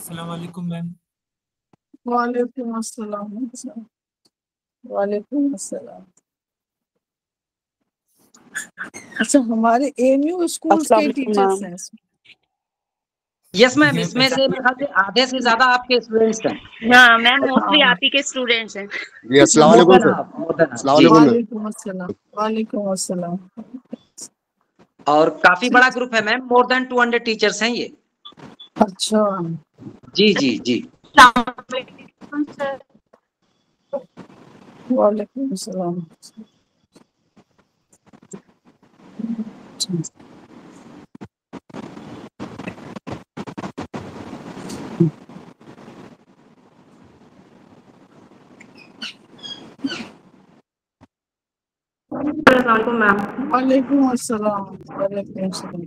अस्सलाम वालेकुम मैम। वालेकुम अस्सलाम। वालेकुम अस्सलाम। अच्छा, हमारे एएमयू स्कूल्स के टीचर्स हैं इसमें? यस मैम, ये इसमें से मेरे ख्याल से आधे से ज्यादा आपके स्टूडेंट्स हैं। हाँ मैम, मोस्टली आप ही के स्टूडेंट्स हैं। जी अस्सलाम वालेकुम सर। अस्सलाम वालेकुम मैम। वालेकुम अस्सलाम। वालेकुम अस्सलाम। और काफी बड़ा ग्रुप है मैम, मोर देन 200 टीचर्स हैं ये। अच्छा, जी जी जी। वालेकुम अस्सलाम। मैम। वालेकुम अस्सलाम। वालेकुम अस्सलाम।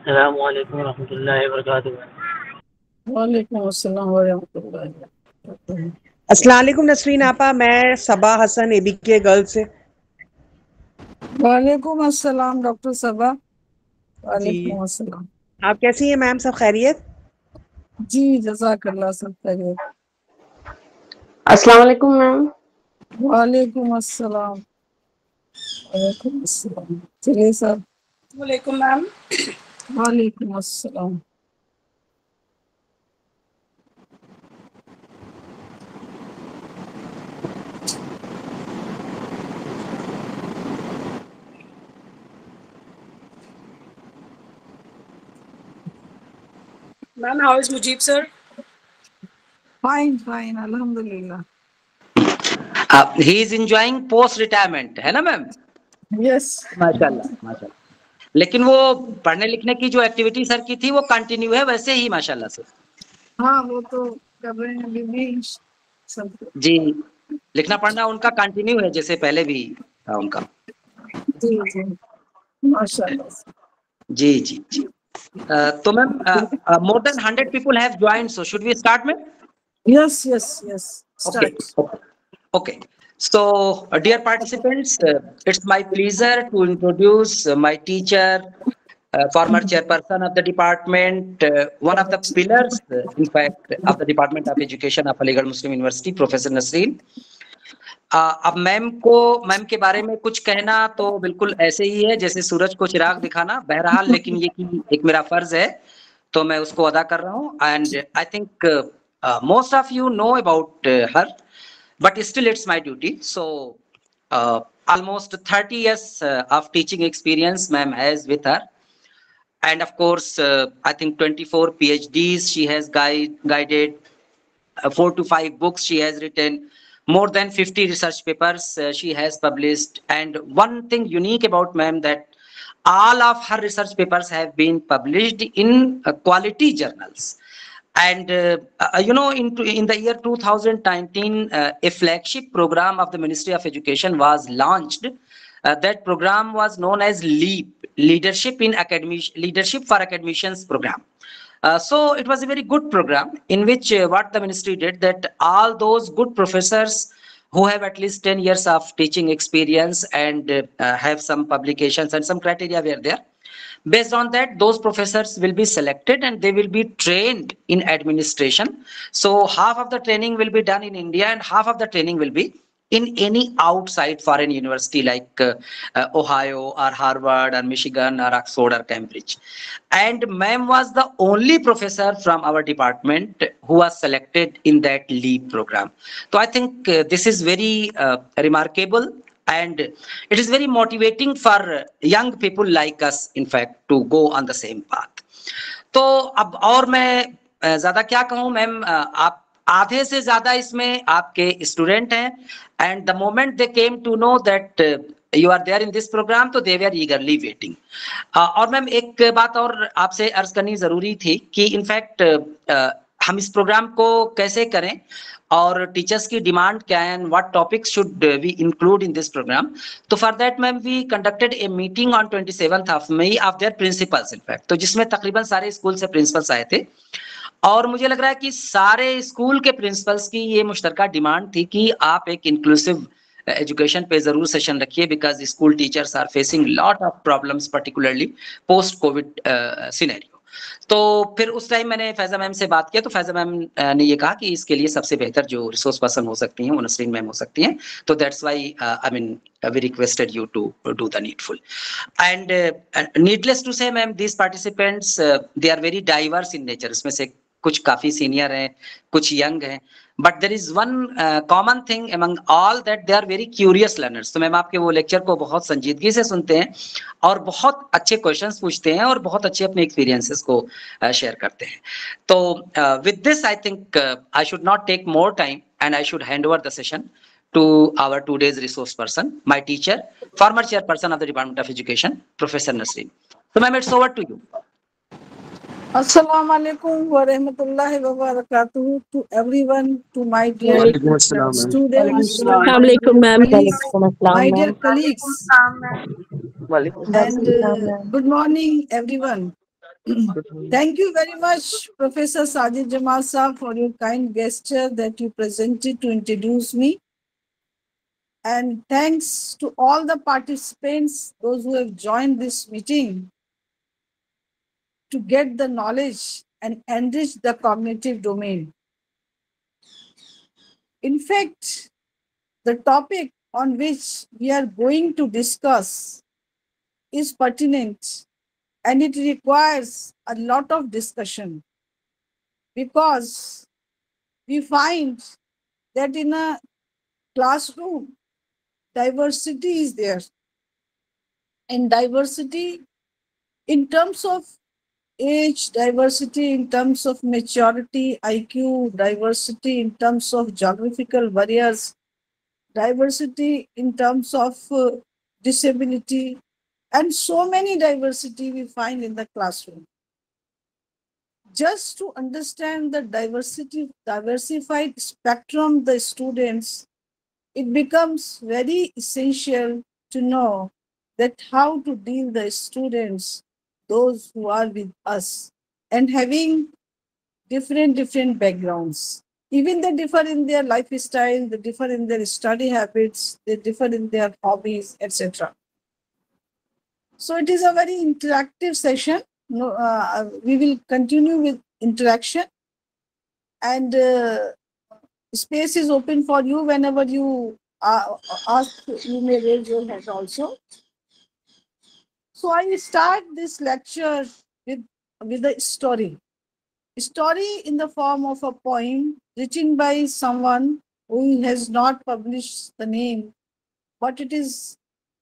अस्सलाम वालेकुम रहमतुल्लाहि व बरकातुहू। वालेकुम अस्सलाम व रहमतुल्लाहि व बरकातुहू। अस्सलाम वालेकुम नसरीन आपा, मैं सबा हसन एबीके गर्ल्स से। वालेकुम अस्सलाम डॉक्टर सबा। जी, वालेकुम अस्सलाम। आप कैसी हैं मैम, सब खैरियत? जी जज़ाकल्लाह, सब खैरियत। अस्सलाम वालेकुम मैम। वालेकुम अस्सलाम। वालेकुम अस्सलाम। चलिए सर। वालेकुम मैम। वालेकुम अस्सलाम। Ma'am, how is Mujib sir? Fine fine, अल्हम्दुलिल्लाह। He is enjoying post retirement, है ना मैम? यस। माशाल्लाह माशाल्लाह। लेकिन वो पढ़ने लिखने की जो एक्टिविटी सर की थी वो कंटिन्यू है वैसे ही, माशाल्लाह से। हाँ, वो तो कर रहे हैं अभी भी सब। जी, लिखना पढ़ना उनका कंटिन्यू है जैसे पहले भी था उनका। जी जी, माशाल्लाह। जी जी जी। तो ma'am, more than 100 people have joined, so should we start ma'am? Yes yes yes, start. Okay. So, dear participants, it's my pleasure to introduce my teacher, former chairperson of the department, one of the pillars, in fact, of the Department of Education of Aligarh Muslim University, Professor Nasreen. अब ma'am के बारे में कुछ कहना तो बिल्कुल ऐसे ही है जैसे सूरज को चिराग दिखाना। बहरहाल, लेकिन ये कि एक मेरा फर्ज है तो मैं उसको अदा कर रहा हूँ। And I think most of you know about her, but still it's my duty. So almost 30 years of teaching experience ma'am has with her, and of course I think 24 PhDs she has guided, 4 to 5 books she has written, more than 50 research papers she has published. And one thing unique about ma'am, that all of her research papers have been published in quality journals. And in the year 2019, a flagship program of the Ministry of Education was launched. That program was known as LEAP, Leadership for Academicians program. So it was a very good program in which what the ministry did, that all those good professors who have at least 10 years of teaching experience and have some publications and some criteria were there. Based on that, those professors will be selected and they will be trained in administration. So half of the training will be done in India and half of the training will be in any outside foreign university like Ohio or Harvard or Michigan or Oxford or Cambridge. And ma'am was the only professor from our department who was selected in that LEAP program. So I think this is very remarkable, and it is very motivating for young people like us, in fact, to go on the same path. तो अब और मैं ज्यादा क्या कहूं ma'am, आप आधे से ज्यादा इसमें आपके स्टूडेंट हैं, and the moment they came to know that you are there in this programme, तो दे वर ईगरली वेटिंग। और मैम एक बात और आपसे अर्ज करनी जरूरी थी कि इनफैक्ट हम इस प्रोग्राम को कैसे करें और टीचर्स की डिमांड क्या है, and what topics should we include in this programme. तो for that ma'am we conducted a meeting on 27th of May of their principals, in fact, तो जिसमें तकरीबन सारे स्कूल से प्रिंसिपल्स आए थे। और मुझे लग रहा है कि सारे स्कूल के प्रिंसिपल्स की ये मुश्तरका डिमांड थी कि आप एक इंक्लूसिव एजुकेशन पे जरूर सेशन रखिए, because school teachers are facing lot of problems particularly post covid scenario. तो फिर उस टाइम मैंने फैजा मैम से बात किया, तो फैजा मैम ने ये कहा कि इसके लिए सबसे बेहतर जो रिसोर्स पर्सन हो सकती हैं वो नसरीन मैम हो सकती हैं, तो that's why I mean we requested you to do the needful. And needless to say ma'am, these participants they are very diverse in nature. इसमें से कुछ काफी सीनियर हैं, कुछ यंग हैं, but there is one common thing among all that they are very curious learners. तो ma'am आपके वो लेक्चर को बहुत संजीदगी से सुनते हैं और बहुत अच्छे क्वेश्चंस पूछते हैं और बहुत अच्छे अपने एक्सपीरियंसेस को शेयर करते हैं। तो with this I think I should not take more time and I should hand over the session to our today's resource person, my teacher, former chairperson of the Department of Education, Professor Nasreen. So ma'am, it's over to you. Assalamu alaikum wa rahmatullahi wa barakatuh to everyone, to my dear Walaikum assalam, ma'am. students, Assalamualaikum, ma'am. my dear colleagues, and good morning everyone. Thank you very much, Professor Sajid Jamal Sahab, for your kind gesture that you presented to introduce me. And thanks to all the participants, those who have joined this meeting to get the knowledge and enrich the cognitive domain. In fact, the topic on which we are going to discuss is pertinent and it requires a lot of discussion, because we find that in a classroom, diversity is there. And diversity in terms of age, diversity in terms of maturity, IQ, diversity in terms of geographical barriers, diversity in terms of disability, and so many diversity we find in the classroom. Just to understand the diversified spectrum of the students, it becomes very essential to know that how to deal the students, those who are with us and having different backgrounds. Even they differ in their lifestyle, they differ in their study habits, they differ in their hobbies, etc. So it is a very interactive session. We will continue with interaction, and space is open for you. Whenever you ask, you may raise your hand also. So I start this lecture with a story. A story in the form of a poem written by someone who has not published the name, but it is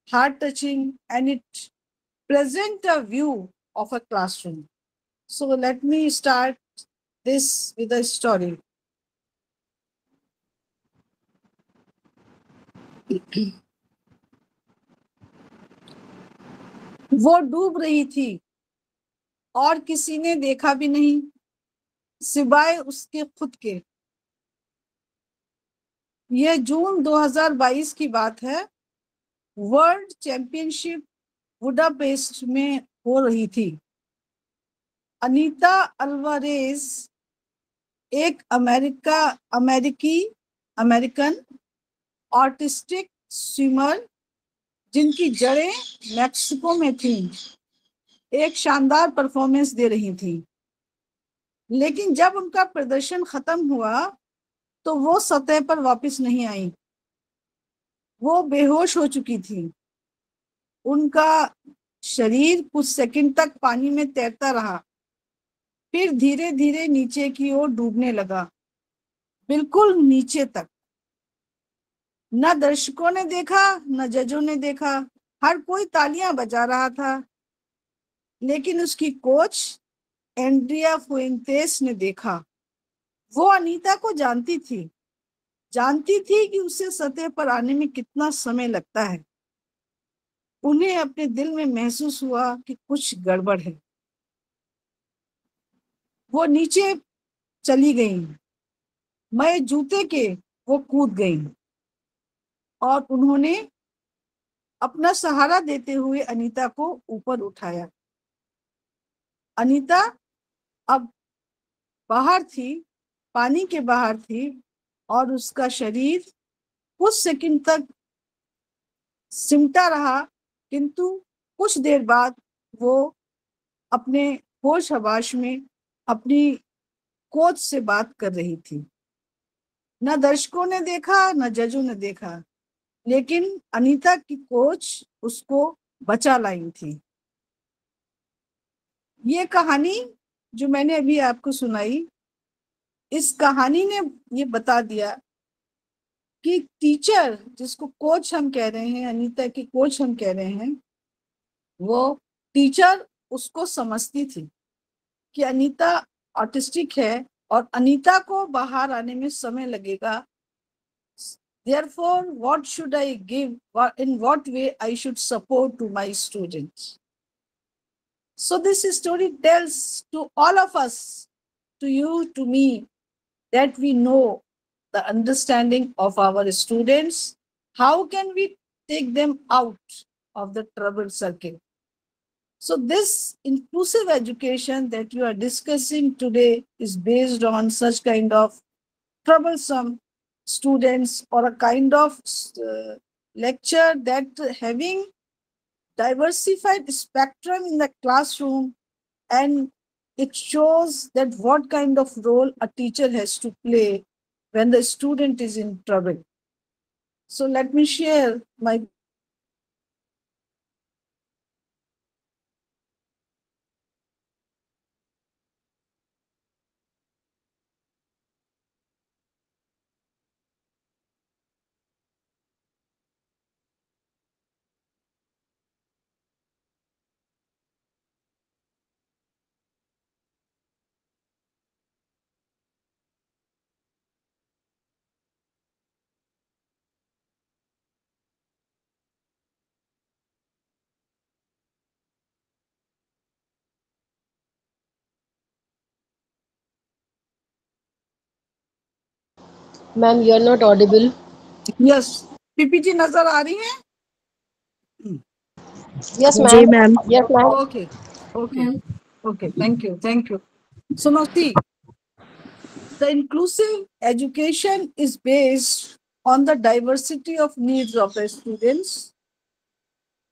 heart-touching and it presents a view of a classroom. So let me start this with a story. वो डूब रही थी और किसी ने देखा भी नहीं सिवाय उसके खुद के। यह जून 2022 की बात है। वर्ल्ड चैंपियनशिप बुडापेस्ट में हो रही थी। अनीता अल्वारेज एक अमेरिकन आर्टिस्टिक स्विमर जिनकी जड़ें मैक्सिको में थीं, एक शानदार परफॉर्मेंस दे रही थी। लेकिन जब उनका प्रदर्शन खत्म हुआ तो वो सतह पर वापस नहीं आई। वो बेहोश हो चुकी थी। उनका शरीर कुछ सेकंड तक पानी में तैरता रहा, फिर धीरे धीरे नीचे की ओर डूबने लगा, बिल्कुल नीचे तक। न दर्शकों ने देखा, न जजों ने देखा। हर कोई तालियां बजा रहा था, लेकिन उसकी कोच एंड्रिया फुएंतेस ने देखा। वो अनीता को जानती थी कि उसे सतह पर आने में कितना समय लगता है। उन्हें अपने दिल में महसूस हुआ कि कुछ गड़बड़ है। वो नीचे चली गईं। मैं जूते के वो कूद गईं और उन्होंने अपना सहारा देते हुए अनीता को ऊपर उठाया। अनीता अब बाहर थी, पानी के बाहर थी, और उसका शरीर कुछ सेकंड तक सिमटा रहा, किंतु कुछ देर बाद वो अपने होश हवाश में अपनी कोच से बात कर रही थी। न दर्शकों ने देखा, न जजों ने देखा, लेकिन अनीता की कोच उसको बचा लाई थी। ये कहानी जो मैंने अभी आपको सुनाई, इस कहानी ने ये बता दिया कि टीचर, जिसको कोच हम कह रहे हैं, अनीता की कोच हम कह रहे हैं, वो टीचर उसको समझती थी कि अनीता ऑटिस्टिक है और अनीता को बाहर आने में समय लगेगा। Therefore, what should I give? In what way I should support to my students? So this story tells to all of us, to you, to me, that we know the understanding of our students. How can we take them out of the trouble circle? So this inclusive education that you are discussing today is based on such kind of troublesome students, or a kind of lecture that having diversified spectrum in the classroom, and it shows that what kind of role a teacher has to play when the student is in trouble. So let me share my Ma'am, you're not audible. yes, PPT नजर आ रही है? Yes, ji ma'am. Ma'am. Yes, ma'am. Okay, thank you. So now see, the inclusive education is based on the diversity of needs of the students.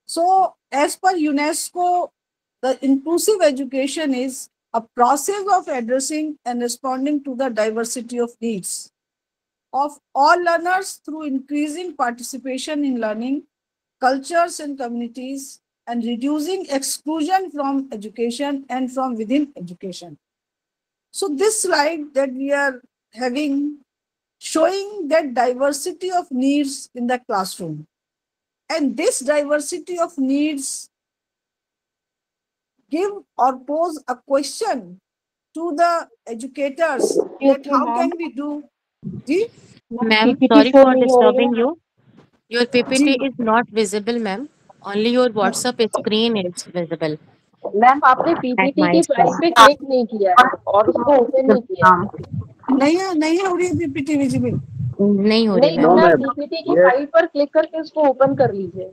So as per UNESCO, the inclusive education is a process of addressing and responding to the diversity of needs of all learners through increasing participation in learning, cultures and communities, and reducing exclusion from education and from within education. So this slide that we are having, showing that diversity of needs in the classroom. And this diversity of needs give or pose a question to the educators that how can we do? Ji? Ma'am, PPT sorry show for नहीं हो रही disturbing है. you. Your PPT ji. is not visible, ma'am. Only your WhatsApp screen is visible ma'am आपने at PPT my की file screen. पे click नहीं किया है और उसको ओपन नहीं किया है. नहीं हो रही पीपीटी विजिबल. नहीं हो रही नहीं no ma'am. Ma'am, ma'am, PPT की ये फाइल पर क्लिक करके उसको ओपन कर लीजिए.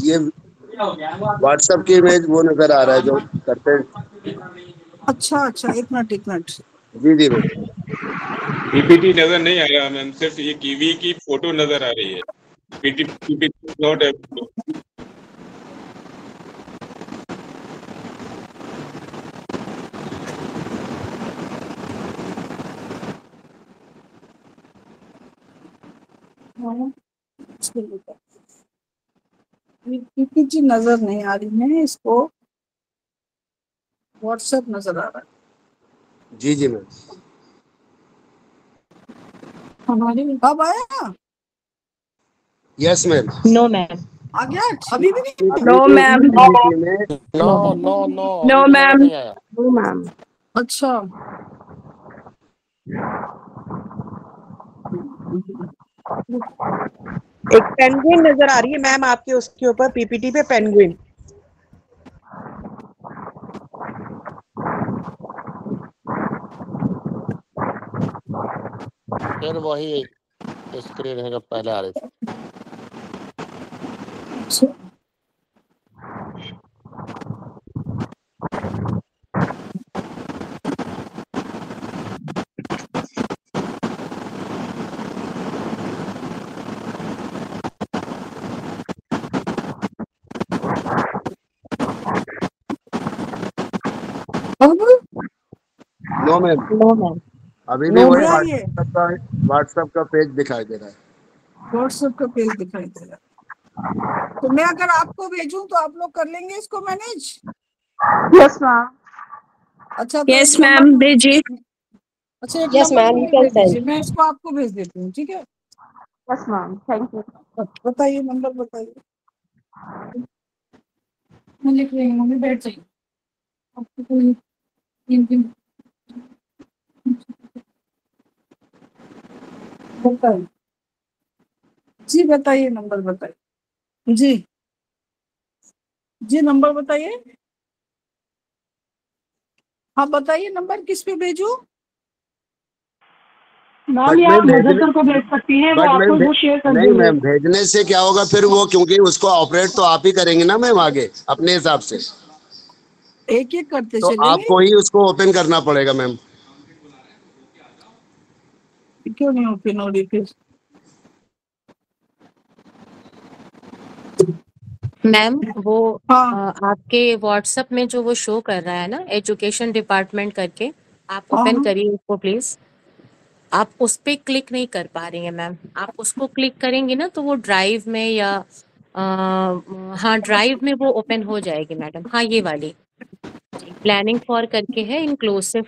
ये व्हाट्सएप की इमेज वो नजर आ रहा है जो करते हैं. अच्छा, एक मिनट. जी मैम. पीपीटी नजर नहीं आ रहा मैम, सिर्फ ये कीवी की फोटो नजर आ रही है. PPT not available. पीपीटी नजर नहीं आ रही है, इसको व्हाट्सएप नजर आ रहा है. जी मैम. हमारे अब आया? Yes ma'am. No, ma'am. आ गया? अभी भी नहीं? No, ma'am. PPT में No, ma'am. No ma'am. अच्छा. एक पेंगुइन नजर आ रही है मैम आपके उसके ऊपर पीपीटी पे पेंगुइन। फिर वही स्क्रीन है जो पहले आ रही थी। अब नो मैम, नो मैम। अभी भी No, वही क्या ये व्हाट्सएप का पेज दिखाई दे रहा है। व्हाट्सएप का पेज दिखाई दे रहा है। तो मैं अगर आपको भेजूं तो आप लोग कर लेंगे इसको मैनेज? Yes ma'am. अच्छा तो यस एक मैम, नंबर, भेजिए। अच्छा एक Yes नंबर ma'am, you मुझे can भेज send. दीजिए, मैं इसको आपको भेज देती हूँ, ठीक है? Yes ma'am, thank you. बताइए नंबर बताइए। मैं लिख रही हूँ, मम्मी बैठ जाइए। आपको कोई बताइए जी, बताइए नंबर बताइए जी। जी नंबर बताइए। हाँ बताइए नंबर किस पे भेजूं? बट मैं भेजने को भेज सकती है, बट मैम वो शेयर कर नहीं मैम, भेजने से क्या होगा फिर वो, क्योंकि उसको ऑपरेट तो आप ही करेंगे ना मैम आगे अपने हिसाब से, एक एक करते तो चलेंगे। आपको ही उसको ओपन करना पड़ेगा मैम। क्यों नहीं ओपन हो रही फिर? मैम वो हाँ आपके व्हाट्सएप में जो वो शो कर रहा है ना, एजुकेशन डिपार्टमेंट करके, आप हाँ ओपन हाँ। करिए उसको प्लीज। आप उस पे क्लिक नहीं कर पा रही हैं मैम। आप उसको क्लिक करेंगी ना तो वो ड्राइव में या हाँ ड्राइव में वो ओपन हो जाएगी मैडम। हाँ ये वाली प्लानिंग फॉर करके है, इंक्लूसिव।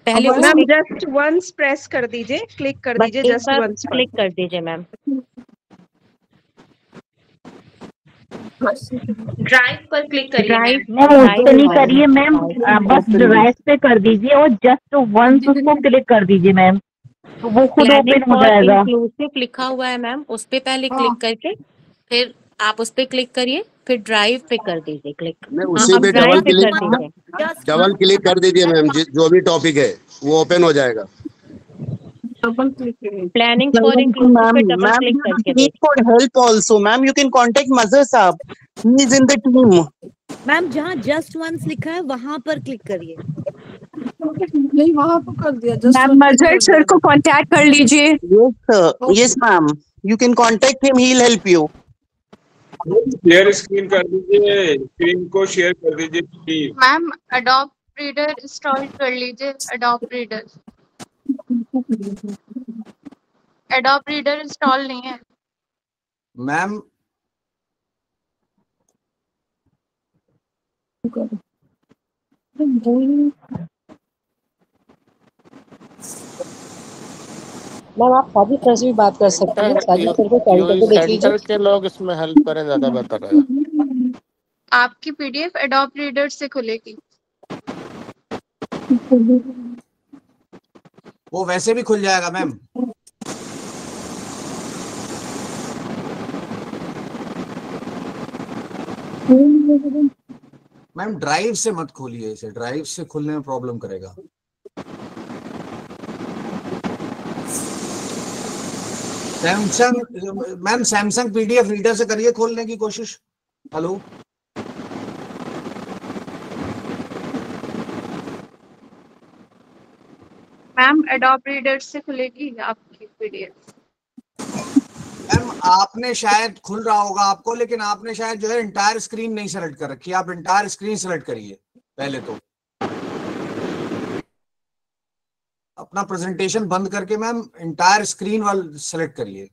पहले अब उस मैम पे जस्ट वंस प्रेस कर दीजिए, क्लिक कर बस दीजिए एक जस्ट बार वंस पर। क्लिक कर दीजिए मैम। ड्राइव पर क्लिक करिए ड्राइव मैम। ड्राइव उस पे नहीं करिए मैम, बस ड्राइव पे कर दीजिए और जस्ट वंस उसको क्लिक कर दीजिए मैम, तो वो खुद प्लानिंग ओपन हो फॉर जाएगा। इंक्लूसिव लिखा हुआ है मैम, उस पे पहले हाँ क्लिक करके फिर आप उस पे क्लिक करिए, फिर ड्राइव पे कर दीजिए क्लिक। मैं हाँ उसी अब पे ड्राइव पे कर दीजिए। डबल क्लिक कर दीजिए मैम, जो भी टॉपिक है वो ओपन हो जाएगा। डबल क्लिक करिए। प्लानिंग फॉर इंक्लूसिव पे डबल क्लिक करके Need देखिए। for help also, ma'am. You can contact Mazhar Saab. He is in the team. Ma'am जहाँ जस्ट वंस लिखा है वहां पर क्लिक करिए। नहीं वहां तो कर दिया, जस्ट मैम वन मजहर कर सर दिया। को कांटेक्ट कर लीजिए। Yes, sir. Okay. Yes, ma'am. You can contact him. He'll help you. Share screen कर दीजिए, स्क्रीन को शेयर कर दीजिए please. Ma'am Adobe reader install कर लीजिए। अडोब रीडर इंस्टॉल नहीं है मैम। मैम आप साजिद सर से भी बात कर सकती हैं, साजिद सर को कॉल करके देख लीजिए। सेंटर के लोग इसमें हेल्प करें, ज्यादा बेहतर रहेगा। आपकी पीडीएफ अडोब रीडर से खुलेगी। वो वैसे भी खुल जाएगा मैम। मैम ड्राइव से मत खोलिए इसे, ड्राइव से खुलने में प्रॉब्लम करेगा। Samsung ma'am, Samsung PDF reader से करिए खोलने की कोशिश। हेलो मैम अडोब रीडर से खुलेगी आपकी पीडीएफ। मैम आपने शायद खुल रहा होगा आपको, लेकिन आपने शायद जो है इंटायर स्क्रीन नहीं सेलेक्ट कर रखी है। आप इंटायर स्क्रीन सेलेक्ट करिए पहले, तो अपना प्रेजेंटेशन बंद करके मैम इंटायर स्क्रीन वाला सेलेक्ट करिए।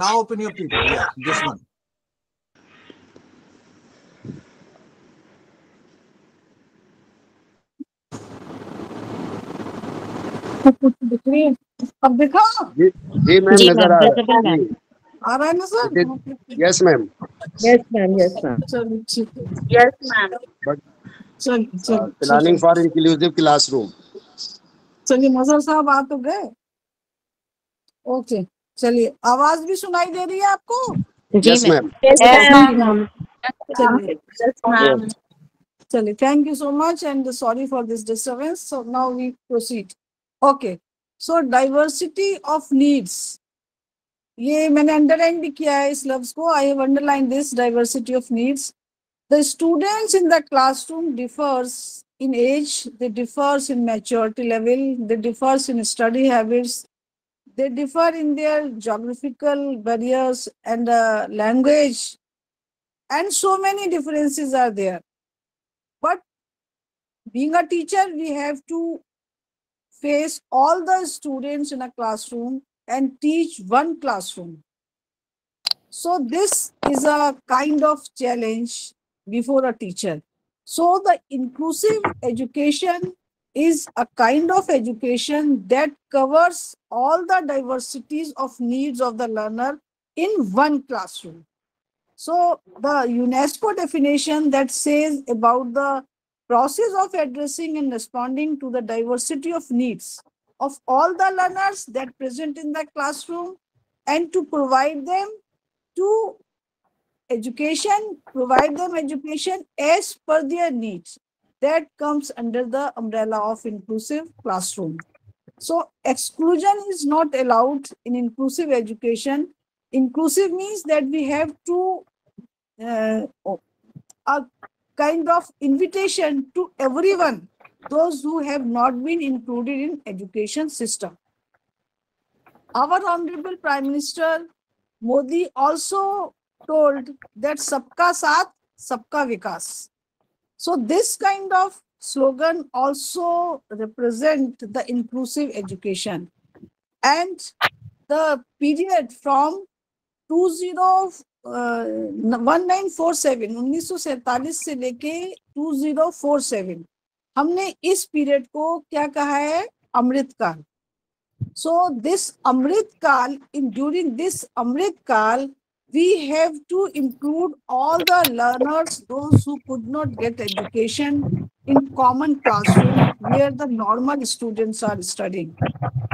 Now open your PDF. Yeah, this one. अब देखा? जी मैम, नजर आ रहा है। आ रहा है ना sir? Yes ma'am. Yes ma'am, yes ma'am. चलिए ठीक है। Yes ma'am. बट चलिए प्लानिंग फॉर इंक्लूसिव क्लासरूम। चलिए मजहर साहब आ तो गए। ओके चलिए, आवाज भी सुनाई दे रही है आपको? Yes ma'am. चलिए thank you so much and sorry for this disturbance. So now we proceed. Okay, so diversity of needs. ये मैंने अंडरलाइन भी किया है इस लफ्ज को. I have underlined this diversity of needs. The students in the classroom differs in age, they differs in maturity level, they differs in study habits, they differ in their geographical barriers and language, and so many differences are there. But being a teacher, we have to face all the students in a classroom and teach one classroom. So this is a kind of challenge before a teacher. So the inclusive education is a kind of education that covers all the diversities of needs of the learner in one classroom. So the UNESCO definition that says about the process of addressing and responding to the diversity of needs of all the learners that present in the classroom and to provide them to provide them education as per their needs. That comes under the umbrella of inclusive classroom. So exclusion is not allowed in inclusive education. Inclusive means that we have to a kind of invitation to everyone, those who have not been included in education system. Our Honorable Prime Minister Modi also told that Sabka Saath, Sabka Vikas. So this kind of slogan also represent the inclusive education. And the period from 1947 से लेके 2047 हमने इस period को क्या कहा है? अमृत काल. So this Amrit Kal, during this Amrit Kal, we have to include all the learners, those who could not get education in common classroom where the normal students are studying.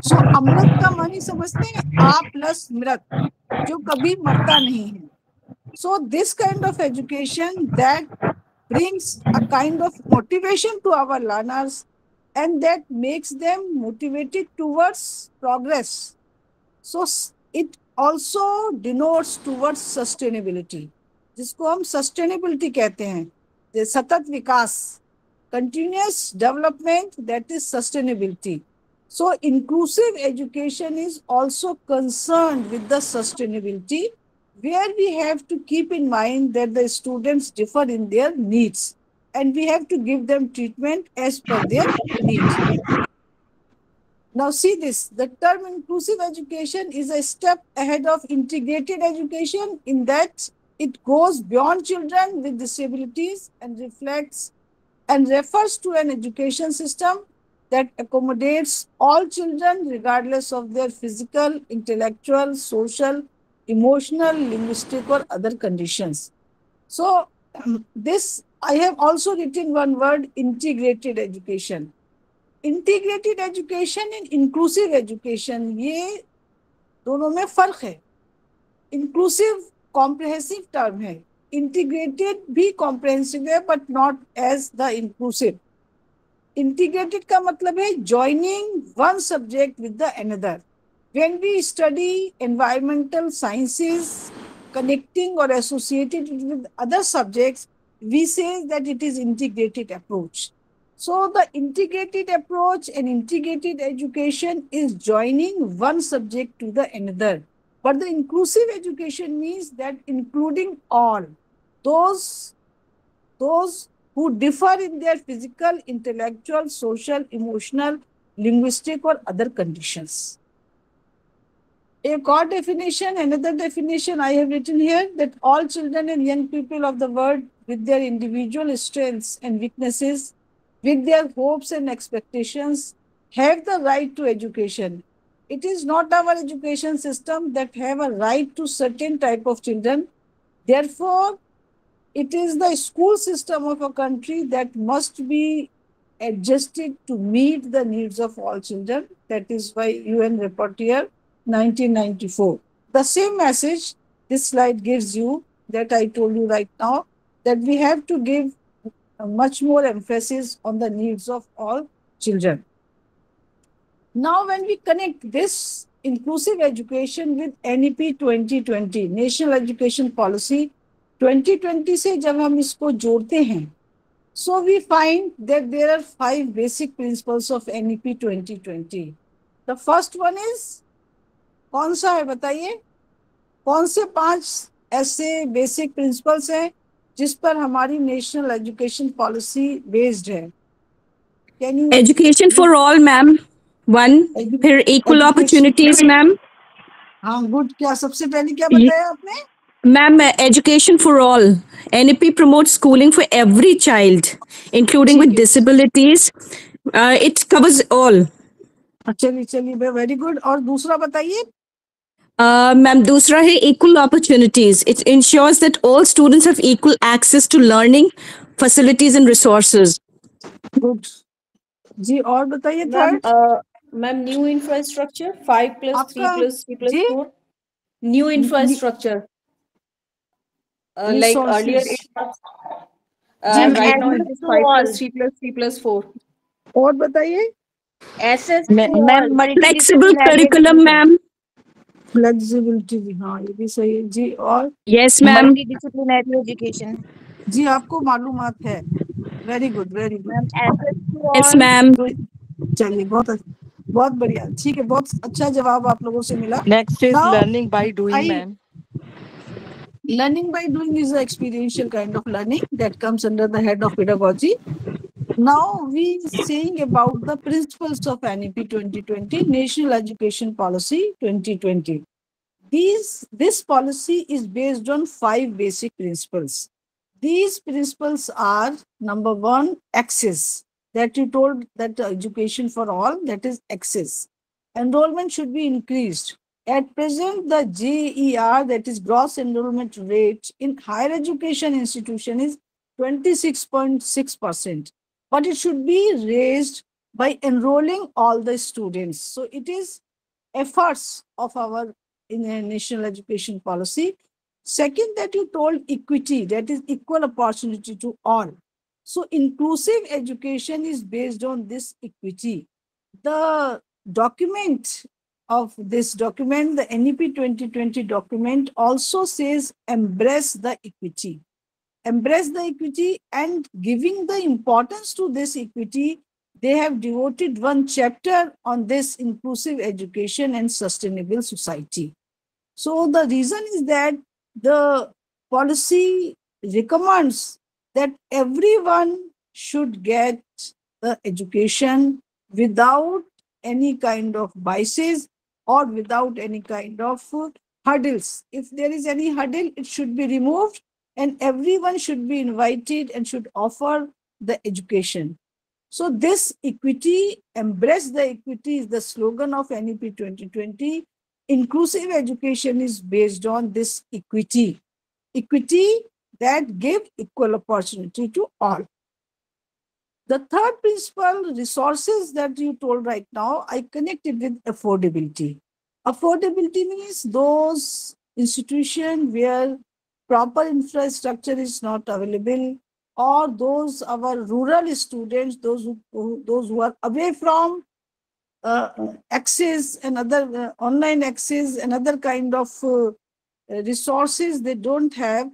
So Amrit का मानी समझते हैं? आ plus मृत, जो कभी मरता नहीं है. So this kind of education that brings a kind of motivation to our learners and that makes them motivated towards progress. So it also denotes towards sustainability, जिसको हम sustainability कहते हैं, सतत विकास, continuous development, that is sustainability. So inclusive education is also concerned with the sustainability, where we have to keep in mind that the students differ in their needs and we have to give them treatment as per their needs. Now see this, the term inclusive education is a step ahead of integrated education in that it goes beyond children with disabilities and reflects and refers to an education system that accommodates all children regardless of their physical, intellectual, social, emotional, linguistic or other conditions. So this, I have also written one word, integrated education. Integrated education and inclusive education, ये दोनों में फर्क है. Inclusive comprehensive term है, integrated भी comprehensive है but not as the inclusive. Integrated का मतलब है joining one subject with the another. When we study environmental sciences, connecting or associated it with other subjects, we say that it is integrated approach. So the integrated approach and integrated education is joining one subject to the another. But the inclusive education means that including all, those who differ in their physical, intellectual, social, emotional, linguistic or other conditions. एक और definition, another definition I have written here, that all children and young people of the world with their individual strengths and weaknesses, with their hopes and expectations, have the right to education. It is not our education system that have a right to certain type of children. Therefore, it is the school system of a country that must be adjusted to meet the needs of all children. That is why UN Rapporteur 1994. The same message this slide gives you that I told you right now, that we have to give much more emphasis on the needs of all children. Now, when we connect this inclusive education with NEP 2020, National Education Policy 2020 से जब हम इसको जोड़ते हैं, so we find that there are 5 basic principles of NEP 2020. The first one is, कौन सा है बताइए? कौन से 5 ऐसे बेसिक प्रिंसिपल्स हैं जिस पर हमारी नेशनल एजुकेशन पॉलिसी बेस्ड है? Can you Education for all, ma'am. One, फिर equal opportunities, ma'am. हाँ, गुड. क्या सबसे पहले क्या बताया आपने? Ma'am, education for all. NEP promotes schooling for every child, including with disabilities. It covers all. चलिए, वेरी गुड. और दूसरा बताइए. Ma'am, दूसरा है equal opportunities. It ensures that all students have equal access to learning, facilities and resources. Good. जी, और बताइए. Third. Ma'am, new infrastructure 5 plus 3 plus 3 plus 4. New infrastructure. Like earlier it was, right now it is 5 plus 3 plus 3 plus 4. और बताइए. Ma'am, flexible curriculum, ma'am. Flexibility, हाँ, ये भी सही है जी. और Yes, ma'am. Multidisciplinary education. जी, आपको मालूमात है. Very good, very good. Yes, ma'am. चलिए, बहुत बढ़िया. ठीक है, बहुत अच्छा जवाब आप लोगों से मिला. Next is learning by doing, ma'am. Learning by doing is an experiential kind of learning that comes under the head of pedagogy. Now we saying about the principles of NEP 2020, National Education Policy 2020. This policy is based on 5 basic principles. These principles are, number 1, access. That you told that education for all, that is access. Enrollment should be increased. At present, the GER, that is gross enrollment rate in higher education institution, is 26.6%. But it should be raised by enrolling all the students. So it is efforts of our national education policy. Second, that you told equity, that is equal opportunity to all. So inclusive education is based on this equity. The document of this document, the NEP 2020 document, also says embrace the equity. Embrace the equity, and giving the importance to this equity, they have devoted 1 chapter on this inclusive education and sustainable society. So the reason is that the policy recommends that everyone should get the education without any kind of biases or without any kind of hurdles. If there is any hurdle, it should be removed, and everyone should be invited and should offer the education. So this equity, embrace the equity, is the slogan of NEP 2020. Inclusive education is based on this equity. Equity that give equal opportunity to all. The third principle, resources, that you told right now, I connected with affordability. Affordability means those institutions where proper infrastructure is not available, or those our rural students, those who are away from access and other online access and other kind of resources they don't have.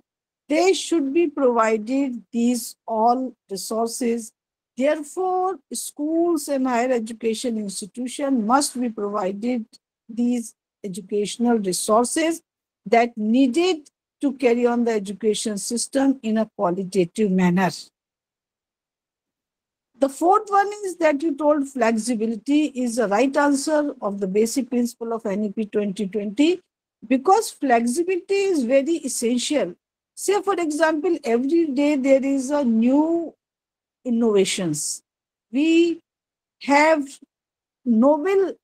They should be provided these all resources. Therefore, schools and higher education institutions must be provided these educational resources that needed to carry on the education system in a qualitative manner. The fourth one is that you told flexibility is the right answer of the basic principle of NEP 2020, because flexibility is very essential. Say, for example, every day there is a new innovations. We have novel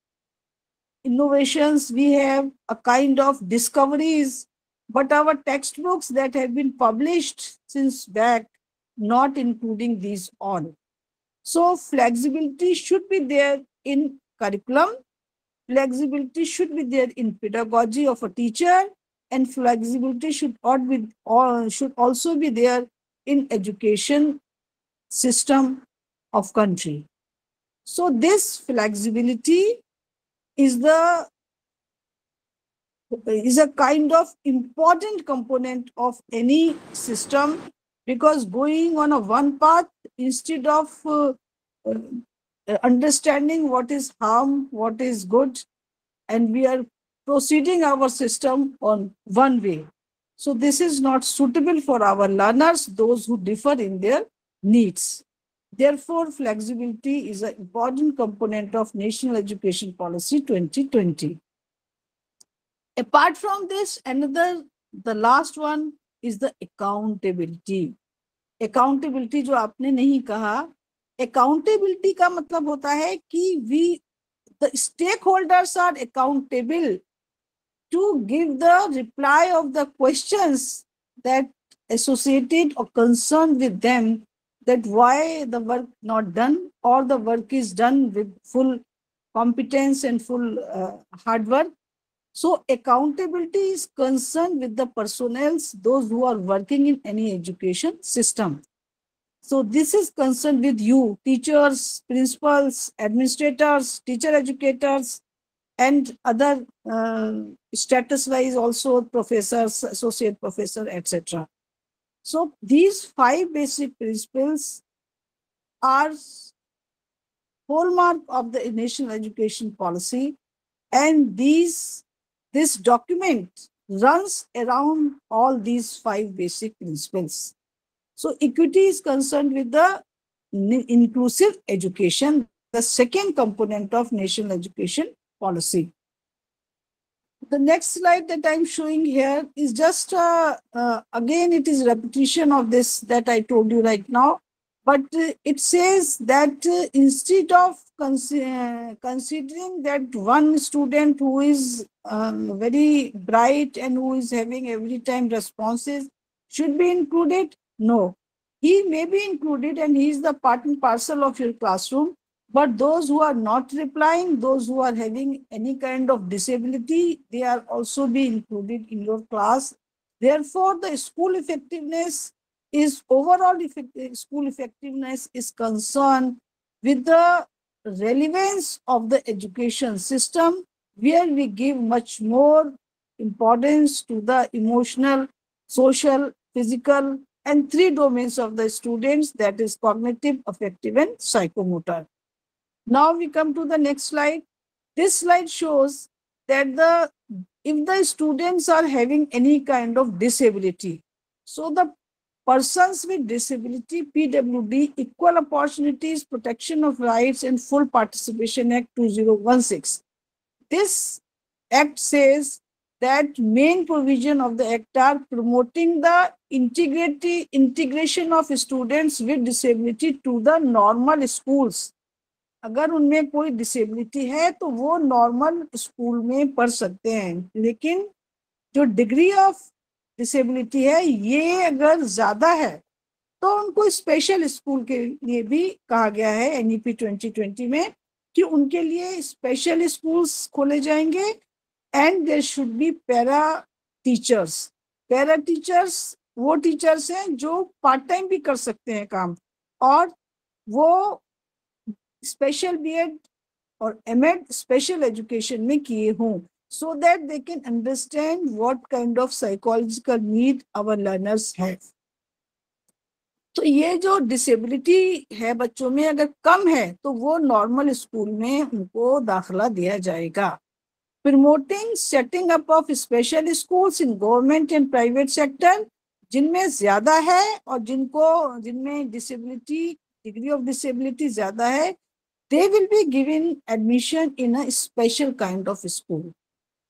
innovations, we have a kind of discoveries, but our textbooks that have been published since back, not including these all. So flexibility should be there in curriculum, flexibility should be there in pedagogy of a teacher, and flexibility should also be there in education system of country. So this flexibility is the is a kind of important component of any system, because going on a one path instead of understanding what is harm, what is good, and we are proceeding our system on one way. So this is not suitable for our learners, those who differ in their needs. Therefore, flexibility is an important component of National Education Policy 2020. Apart from this, the last one is the accountability. Accountability जो आपने नहीं कहा, accountability का मतलब होता है कि the stakeholders are accountable to give the reply of the questions that associated or concerned with them, that why the work not done or the work is done with full competence and full hard work. So accountability is concerned with the personnel, those who are working in any education system. So this is concerned with you, teachers, principals, administrators, teacher educators, and other status-wise also professors, associate professor, etc. So these 5 basic principles are hallmark of the National Education Policy, and this document runs around all these 5 basic principles. So equity is concerned with the inclusive education, the second component of National Education Policy. The next slide that I'm showing here is just, again, it is repetition of this that I told you right now, but it says that instead of considering that one student who is very bright and who is having every time responses should be included, no, he may be included and he is the part and parcel of your classroom. But those who are not replying, those who are having any kind of disability, they are also be included in your class. Therefore, the school effectiveness is school effectiveness is concerned with the relevance of the education system, where we give much more importance to the emotional, social, physical, and 3 domains of the students, that is cognitive, affective, and psychomotor. Now we come to the next slide. This slide shows that if the students are having any kind of disability, so the Persons with Disability PWD, Equal Opportunities, Protection of Rights and Full Participation Act 2016. This act says that main provision of the act are promoting the integration of students with disability to the normal schools. अगर उनमें कोई disability है तो वो normal school में पढ़ सकते हैं, लेकिन जो डिग्री ऑफ डिसेबिलिटी है ये अगर ज्यादा है तो उनको स्पेशल स्कूल के लिए भी कहा गया है एनईपी 2020 में कि उनके लिए स्पेशल स्कूल्स खोले जाएंगे and there should be para teachers. Para teachers वो टीचर्स हैं जो पार्ट टाइम भी कर सकते हैं काम, और वो स्पेशल बीएड और एमएड स्पेशल एजुकेशन में किए हों, so that they can understand what kind of psychological need our learners have. तो ये जो डिसेबिलिटी है बच्चों में अगर कम है तो वो नॉर्मल स्कूल में उनको दाखिला दिया जाएगा. Promoting setting up of special schools in government and private sector, जिनमें ज्यादा है और जिनमें डिसेबिलिटी, डिग्री ऑफ डिसेबिलिटी ज्यादा है, they will be given admission in a special kind of school.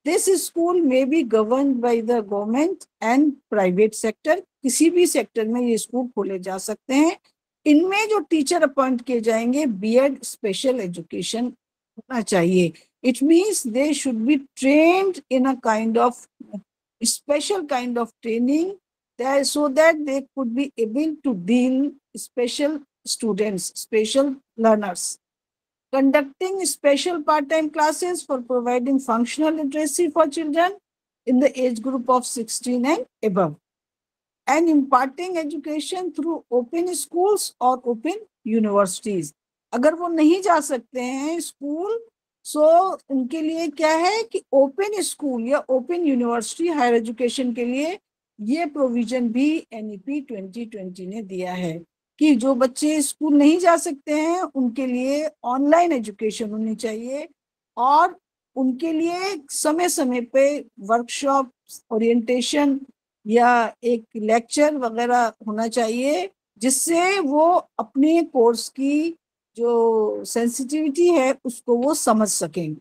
This school may be governed by the government and private sector. किसी भी sector में ये स्कूल खोले जा सकते हैं. इनमें जो टीचर अपॉइंट किए जाएंगे बीएड स्पेशल एजुकेशन होना चाहिए. It means they should be trained in a kind of special kind of training there, so that they could be able to deal special students, special learners. Conducting special part-time classes for providing functional literacy for children in the age group of 16 and above, and imparting education through open schools or open universities. अगर वो नहीं जा सकते हैं school so उनके लिए क्या है कि ओपन स्कूल या ओपन यूनिवर्सिटी हायर एजुकेशन के लिए ये प्रोविजन भी NEP 2020 ने दिया है कि जो बच्चे स्कूल नहीं जा सकते हैं उनके लिए ऑनलाइन एजुकेशन होनी चाहिए और उनके लिए समय समय पे वर्कशॉप, ओरिएंटेशन या एक लेक्चर वगैरह होना चाहिए जिससे वो अपने कोर्स की जो सेंसिटिविटी है उसको वो समझ सकें.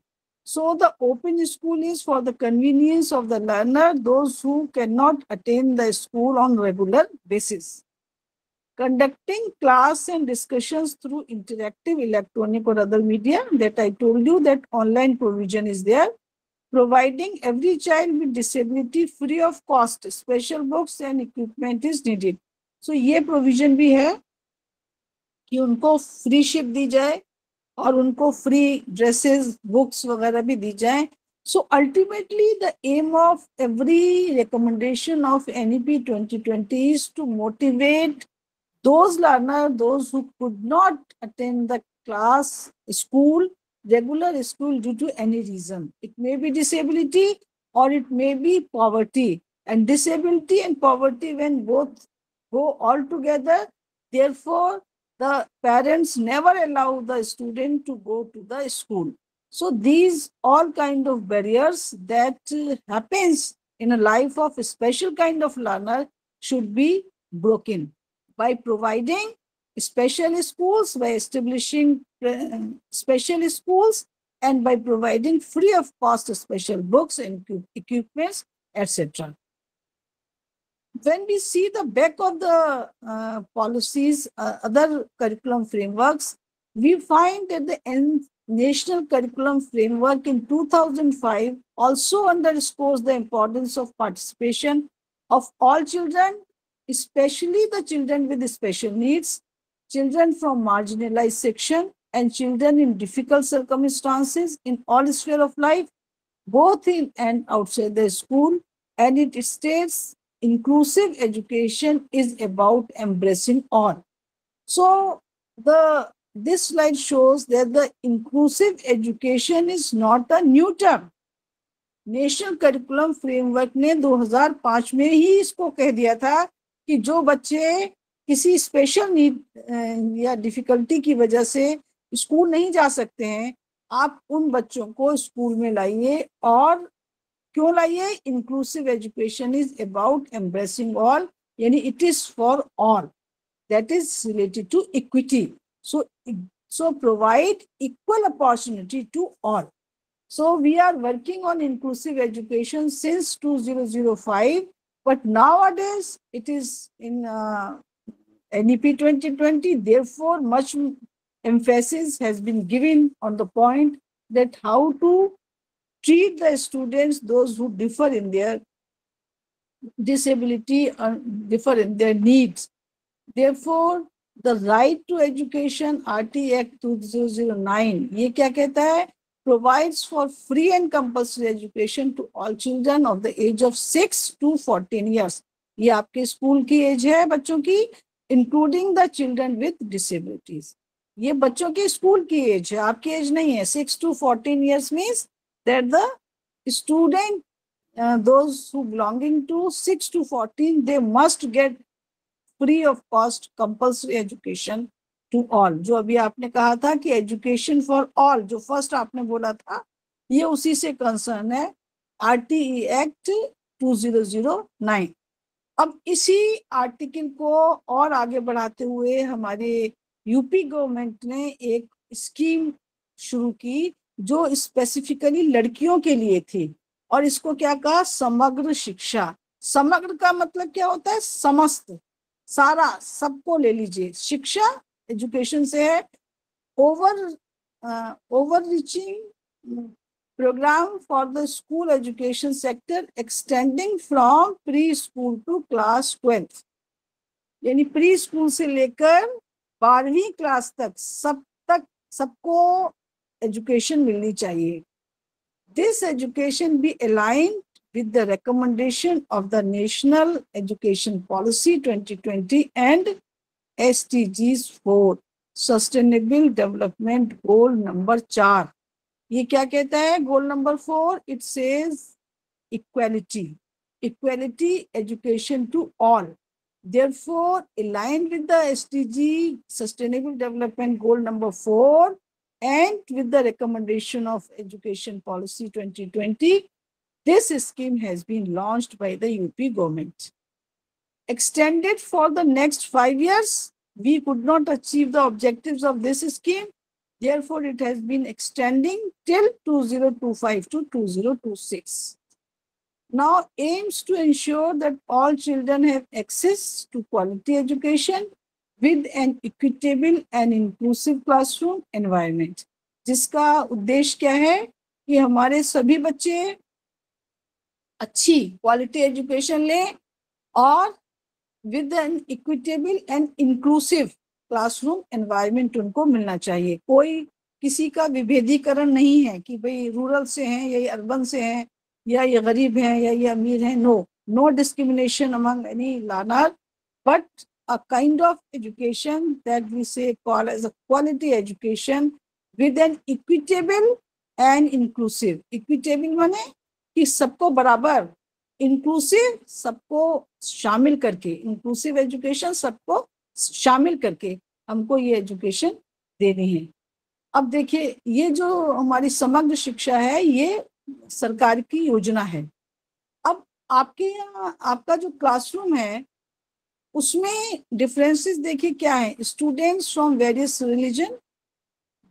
So the open school is for the convenience of the learner, those who cannot attend the school on regular basis. Conducting class and discussions through interactive electronic or other media that I told you that online provision is there. Providing every child with disability free of cost, special books and equipment is needed. So ये provision भी है कि उनको free ship दी जाए और उनको free dresses, books वगैरह भी दी जाए. So ultimately the aim of every recommendation of NEP 2020 is to motivate those learners, those who could not attend the class, school, regular school due to any reason. It may be disability or it may be poverty. And disability and poverty, when both go all together, therefore the parents never allow the student to go to the school. So these all kind of barriers that happens in a life of a special kind of learner should be broken by providing special schools, by establishing special schools, and by providing free of cost special books and equipments, etc. When we see the back of the policies, other curriculum frameworks, we find that the National Curriculum Framework in 2005 also underscores the importance of participation of all children, especially the children with special needs, children from marginalized section, and children in difficult circumstances in all spheres of life, both in and outside the school. And it states inclusive education is about embracing all. So this slide shows that the inclusive education is not a new term. National curriculum framework ने 2005 में ही इसको कह दिया था कि जो बच्चे किसी स्पेशल नीड या डिफिकल्टी की वजह से स्कूल नहीं जा सकते हैं, आप उन बच्चों को स्कूल में लाइए. और क्यों लाइए? Inclusive education is about embracing all, यानी it is for all, that is related to equity. So provide equal opportunity to all. So we are working on inclusive education since 2005, but nowadays it is in NEP 2020. Therefore, much emphasis has been given on the point that how to treat the students, those who differ in their disability and differ in their needs. Therefore, the right to education RT Act 2009 ये क्या कहता है? Provides for free and compulsory education to all children of the age of 6 to 14 years. ये आपके school की as है बच्चों की, including the children with disabilities. ये बच्चों की स्कूल की एज है, आपकी एज नहीं है. 6 to 14 years means that the student, those who belonging to 6 to 14, they must get free of cost compulsory education to all. जो अभी आपने कहा था कि एजुकेशन फॉर ऑल, जो फर्स्ट आपने बोला था, ये उसी से कंसर्न है RTE एक्ट 2009. अब इसी आर्टिकल को और आगे बढ़ाते हुए हमारे यूपी गवर्नमेंट ने एक स्कीम शुरू की जो स्पेसिफिकली लड़कियों के लिए थी, और इसको क्या कहा? समग्र शिक्षा. समग्र का मतलब क्या होता है? समस्त, सारा, सबको ले लीजिए. शिक्षा एजुकेशन से है. Overreaching programme for the school education sector extending from pre school to class 12, यानी प्री स्कूल से लेकर 12वीं क्लास तक सबको एजुकेशन मिलनी चाहिए. This education B aligned with the recommendation of the National Education Policy 2020 and SDGs 4, Sustainable Development Goal number 4. ये क्या कहता है goal number 4? It says equality education to all, therefore aligned with the SDG sustainable development goal number 4 and with the recommendation of education policy 2020, this scheme has been launched by the UP government. Extended for the next 5 years, we could not achieve the objectives of this scheme. Therefore, it has been extending till 2025 to 2026. Now aims to ensure that all children have access to quality education with an equitable and inclusive classroom environment. जिसका उद्देश्य क्या है कि हमारे सभी बच्चे अच्छी quality education लें और with an equitable and inclusive classroom environment उनको मिलना चाहिए। कोई किसी का विभेदीकरण नहीं है कि भाई रूरल से हैं या ये अर्बन से हैं या ये गरीब हैं या ये अमीर हैं। No discrimination among any learner, but a kind of education that we say call as a quality education with an equitable and inclusive. Equitable माने कि सबको बराबर, इंक्लूसिव सबको शामिल करके, इंक्लूसिव एजुकेशन सबको शामिल करके हमको ये एजुकेशन देनी है। अब देखिए ये जो हमारी समग्र शिक्षा है ये सरकार की योजना है। अब आपके यहाँ आपका जो क्लासरूम है उसमें डिफरेंसेस देखिए क्या है। Students from various religion,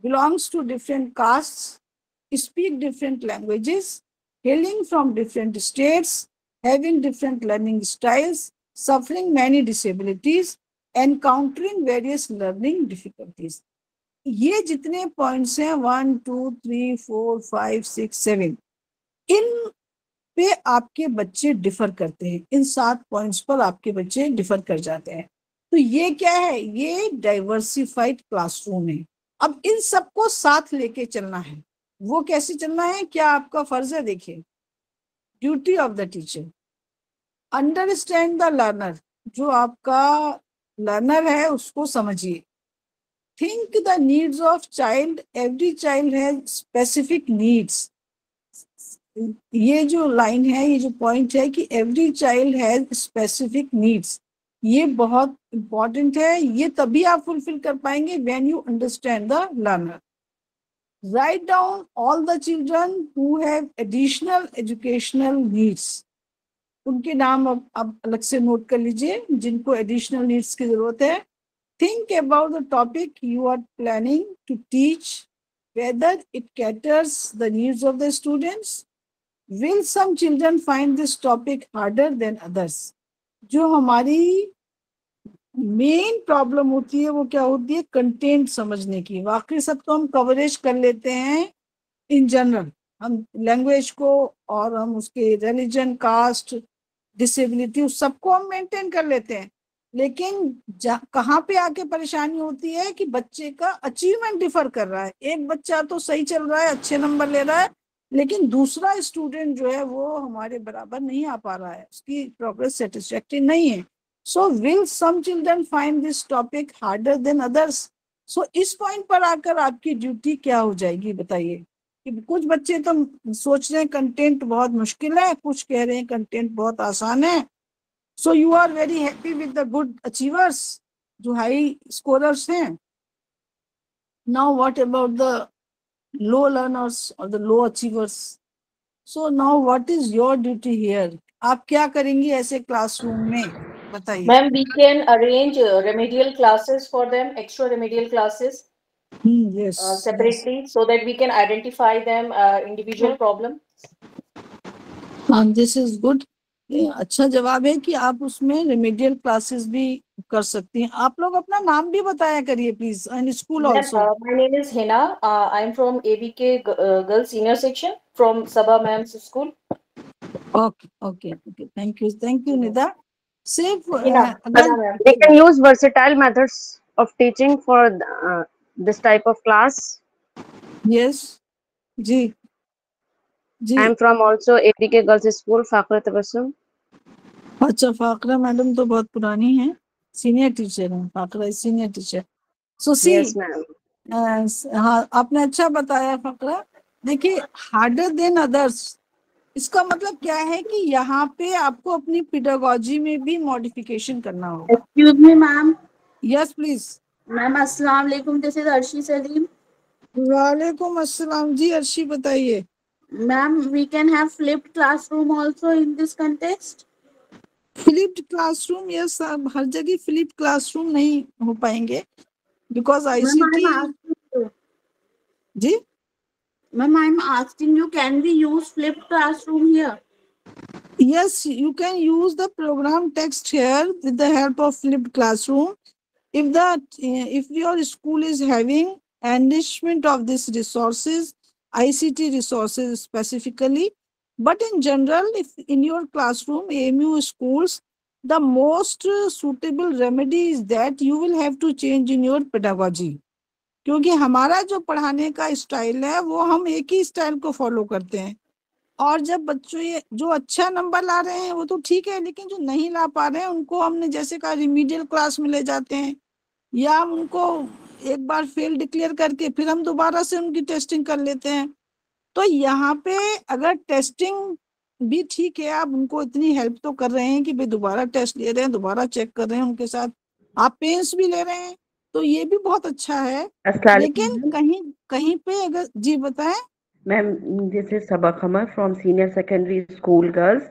belongs to different caste, speak different languages, hailing from different states, having different learning styles, suffering many disabilities, encountering various learning difficulties. ये जितने पॉइंट्स हैं 1 2 3 4 5 6 7, इन पे आपके बच्चे डिफर करते हैं। इन 7 पॉइंट्स पर आपके बच्चे डिफर कर जाते हैं। तो ये क्या है? ये डाइवर्सिफाइड क्लासरूम है। अब इन सबको साथ लेके चलना है। वो कैसे चलना है? क्या आपका फर्ज है? देखिए, duty of the teacher, understand the learner. जो आपका लर्नर है उसको समझिए। Think the needs of child, every child has specific needs. ये जो लाइन है, ये जो पॉइंट है कि every child has specific needs, ये बहुत इंपॉर्टेंट है। ये तभी आप फुलफिल कर पाएंगे when you understand the learner. Write down all the children who have additional educational needs. उनके नाम अब अलग से नोट कर लीजिए जिनको एडिशनल नीड्स की जरूरत है। Think about the topic you are planning to teach, whether it caters the needs of the students. Will some children find this topic harder than others? जो हमारी मेन प्रॉब्लम होती है वो क्या होती है? कंटेंट समझने की। वाकई सब तो हम कवरेज कर लेते हैं इन जनरल, हम लैंग्वेज को और हम उसके रिलीजन, कास्ट, डिसेबिलिटी उस सबको हम मेंटेन कर लेते हैं। लेकिन कहाँ पे आके परेशानी होती है कि बच्चे का अचीवमेंट डिफर कर रहा है। एक बच्चा तो सही चल रहा है, अच्छे नंबर ले रहा है, लेकिन दूसरा स्टूडेंट जो है वो हमारे बराबर नहीं आ पा रहा है, उसकी प्रोग्रेस सेटिस्फैक्टरी नहीं है। So will some children find this topic harder than others? So इस पॉइंट पर आकर आपकी ड्यूटी क्या हो जाएगी बताइए। कि कुछ बच्चे तो सोच रहे हैं कंटेंट बहुत मुश्किल है, कुछ कह रहे हैं कंटेंट बहुत आसान है। So you are very happy with the good achievers, जो हाई स्कोरर्स हैं। Now what about the low learners or the low achievers? So now what is your duty here? आप क्या करेंगी ऐसे क्लासरूम में बताइए। Ma'am, we can arrange remedial classes for them, extra remedial classes. Yes. Separately, so that we can identify them individual problems. This is good. अच्छा जवाब है कि आप उसमें रेमेडियल क्लासेस भी कर सकती हैं। आप लोग अपना नाम भी बताया करिए please, and school also. My name is Hina. I am from ABK Girls Senior Section from Sabha Ma'am's school. Okay. Thank you, Nida. They can use versatile methods of teaching for this type of class. Yes, ji. I am from also ABK Girls School, Fakra Tabassum. अच्छा, फाकरा madam तो बहुत पुरानी है, senior teacher है। Fakhra senior teacher. So see, yes, ma'am. हाँ, आपने अच्छा बताया फाकरा देखिए हार्डर देन अदर्स, इसका मतलब क्या है कि यहाँ पे आपको अपनी पेडागोजी में भी मॉडिफिकेशन करना होगा। Excuse me ma'am. Yes please. Ma'am अस्सलाम वालेकुम, दिस इज अर्शी सलीम। वालेकुम अस्सलाम जी, अर्शी बताइए। Ma'am we can have flipped classroom also in this contest. Flipped classroom, yes, हर जगह फ्लिप्ड क्लासरूम नहीं हो पाएंगे बिकॉज आईसीटी। जी ma'am I am asking you, can we use flipped classroom here? Yes, you can use the program text here with the help of flipped classroom. If your school is having enrichment of these resources, ICT resources specifically, but in general, if in your classroom, AMU schools, the most suitable remedy is that you will have to change in your pedagogy. क्योंकि हमारा जो पढ़ाने का style है वो हम एक ही style को फॉलो करते हैं, और जब बच्चों ये जो अच्छा नंबर ला रहे हैं वो तो ठीक है, लेकिन जो नहीं ला पा रहे हैं उनको हमने जैसे कहा रिमीडियल क्लास में ले जाते हैं, या हम उनको एक बार फेल डिक्लेयर करके फिर हम दोबारा से उनकी टेस्टिंग कर लेते हैं। तो यहाँ पे अगर टेस्टिंग भी ठीक है, आप उनको इतनी हेल्प तो कर रहे हैं कि भाई दोबारा टेस्ट ले रहे हैं, दोबारा चेक कर रहे हैं उनके साथ, आप पेंस भी ले रहे हैं, तो ये भी बहुत अच्छा है। लेकिन कहीं कहीं पे अगर जी बताएं मैम, जैसे सबक हमर from senior secondary school girls,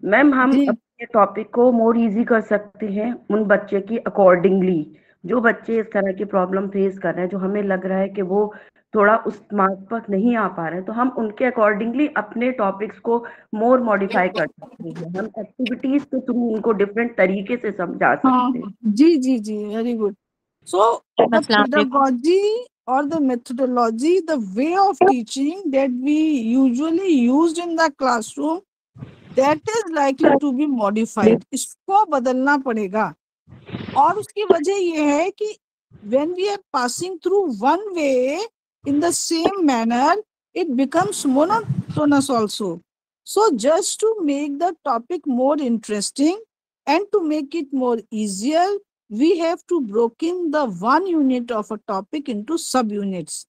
ma'am हम अपने टॉपिक को मोर इजी कर सकते हैं उन बच्चे की अकॉर्डिंगली, जो बच्चे इस तरह की प्रॉब्लम फेस कर रहे हैं, जो हमें लग रहा है कि वो थोड़ा उस मार्क पर नहीं आ पा रहे हैं, तो हम उनके अकॉर्डिंगली अपने टॉपिक्स को मोर मॉडिफाई कर सकते हैं। हम एक्टिविटीज के थ्रू उनको डिफरेंट तरीके से समझा सकते हैं। जी जी जी, very good. So the pedagogy or the methodology, the way of teaching that we usually used in the classroom, that is likely to be modified. इसको बदलना पड़ेगा, और उसकी वजह ये है कि when we are passing through one way in the same manner, it becomes monotonous also. So just to make the topic more interesting and to make it more easier, we have to broken the one unit of a topic into subunits.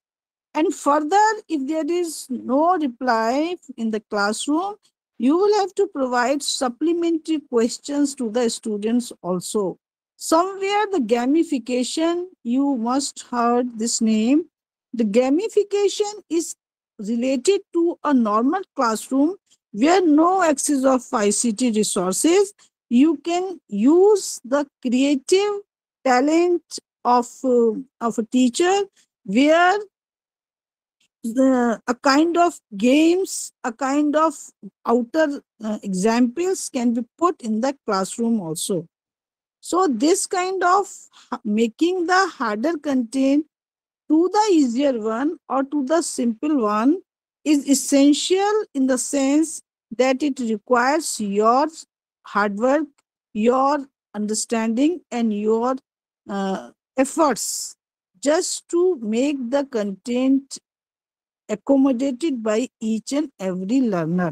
And further, if there is no reply in the classroom, you will have to provide supplementary questions to the students also. Somewhere the gamification, you must heard this name. The gamification is related to a normal classroom where no access of ICT resources. You can use the creative talent of a teacher, where a kind of games, a kind of outer examples can be put in the classroom also. So this kind of making the harder content to the easier one or to the simple one is essential in the sense that it requires your hard work, your understanding, and your efforts just to make the content accommodated by each and every learner.